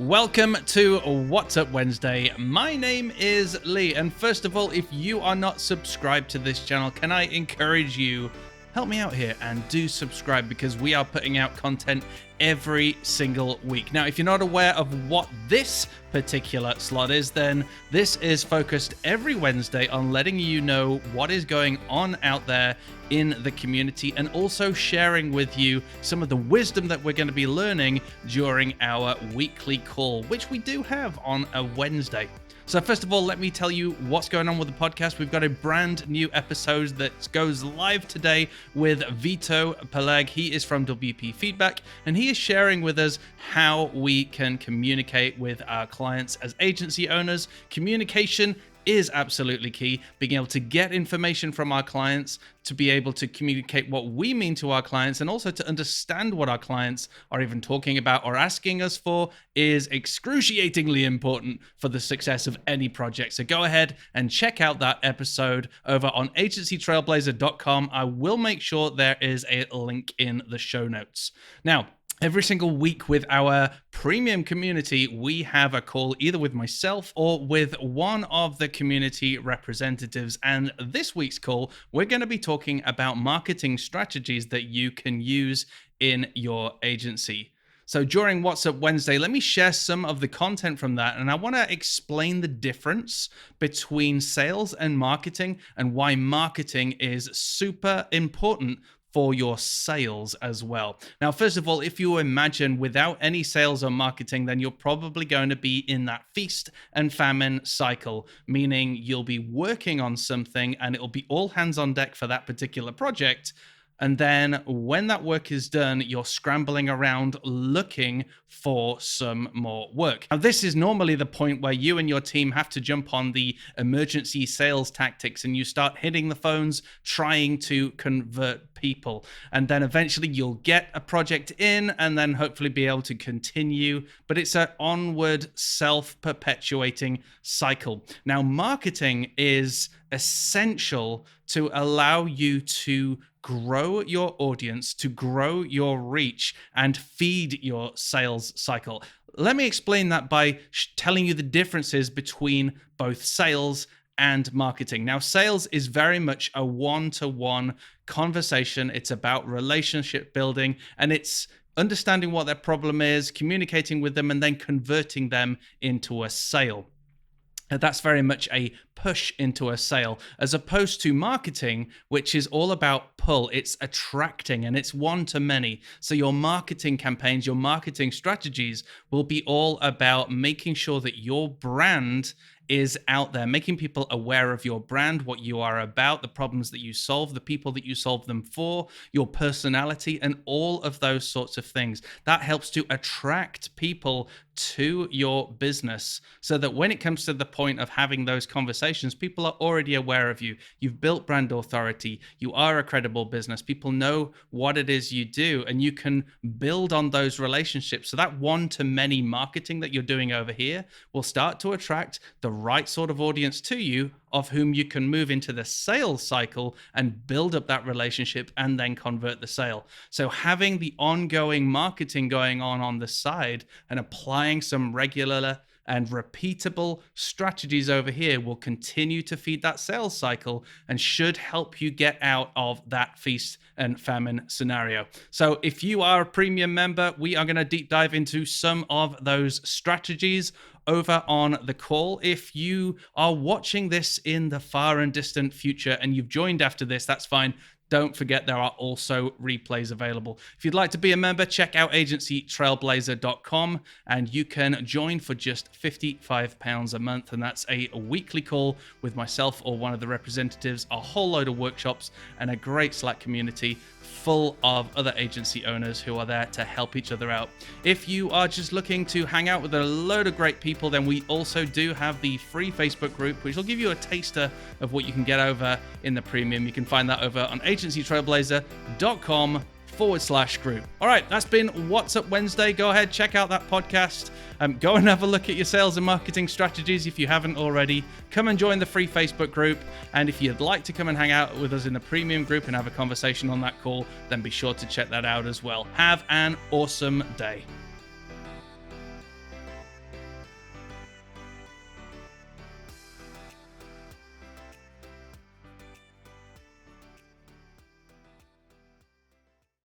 Welcome to What's Up Wednesday. My name is Lee, and first of all, if you are not subscribed to this channel, can I encourage you, help me out here and do subscribe because we are putting out content every single week. Now, if you're not aware of what this particular slot is, then this is focused every Wednesday on letting you know what is going on out there in the community and also sharing with you some of the wisdom that we're going to be learning during our weekly call, which we do have on a Wednesday. So first of all, let me tell you what's going on with the podcast. We've got a brand new episode that goes live today with Vito Peleg. He is from WP Feedback, and he is sharing with us how we can communicate with our clients as agency owners. Communication is absolutely key. Being able to get information from our clients, to be able to communicate what we mean to our clients, and also to understand what our clients are even talking about or asking us for is excruciatingly important for the success of any project. So go ahead and check out that episode over on agencytrailblazer.com. I will make sure there is a link in the show notes. Now, every single week with our premium community, we have a call either with myself or with one of the community representatives. And this week's call, we're going to be talking about marketing strategies that you can use in your agency. So during What's Up Wednesday, let me share some of the content from that. And I want to explain the difference between sales and marketing and why marketing is super important for your sales as well. Now, first of all, if you imagine without any sales or marketing, then you're probably going to be in that feast and famine cycle, meaning you'll be working on something and it'll be all hands on deck for that particular project. And then when that work is done, you're scrambling around looking for some more work. Now, this is normally the point where you and your team have to jump on the emergency sales tactics and you start hitting the phones, trying to convert people. And then eventually you'll get a project in and then hopefully be able to continue. But it's an onward, self-perpetuating cycle. Now, marketing is essential to allow you to grow your audience, to grow your reach, and feed your sales cycle. Let me explain that by telling you the differences between both sales and marketing. Now, sales is very much a one-to-one conversation. It's about relationship building, and it's understanding what their problem is, communicating with them, and then converting them into a sale. That's very much a push into a sale, as opposed to marketing, which is all about pull. It's attracting and it's one-to-many. So your marketing campaigns, your marketing strategies will be all about making sure that your brand is out there, making people aware of your brand, what you are about, the problems that you solve, the people that you solve them for, your personality, and all of those sorts of things. That helps to attract people to your business so that when it comes to the point of having those conversations, people are already aware of you. You've built brand authority. You are a credible business. People know what it is you do, and you can build on those relationships. So that one-to-many marketing that you're doing over here will start to attract the right sort of audience to you, of whom you can move into the sales cycle and build up that relationship and then convert the sale. So having the ongoing marketing going on the side and applying some regular and repeatable strategies over here will continue to feed that sales cycle and should help you get out of that feast and famine scenario. So if you are a premium member, we are going to deep dive into some of those strategies over on the call. If you are watching this in the far and distant future and you've joined after this, that's fine. Don't forget there are also replays available. If you'd like to be a member, check out agencytrailblazer.com and you can join for just £55 a month. And that's a weekly call with myself or one of the representatives, a whole load of workshops, and a great Slack community full of other agency owners who are there to help each other out. If you are just looking to hang out with a load of great people, then we also do have the free Facebook group, which will give you a taster of what you can get over in the premium. You can find that over on agencytrailblazer.com/group. All right, that's been What's Up Wednesday. Go ahead, check out that podcast. Go and have a look at your sales and marketing strategies if you haven't already. Come and join the free Facebook group. And if you'd like to come and hang out with us in the premium group and have a conversation on that call, then be sure to check that out as well. Have an awesome day.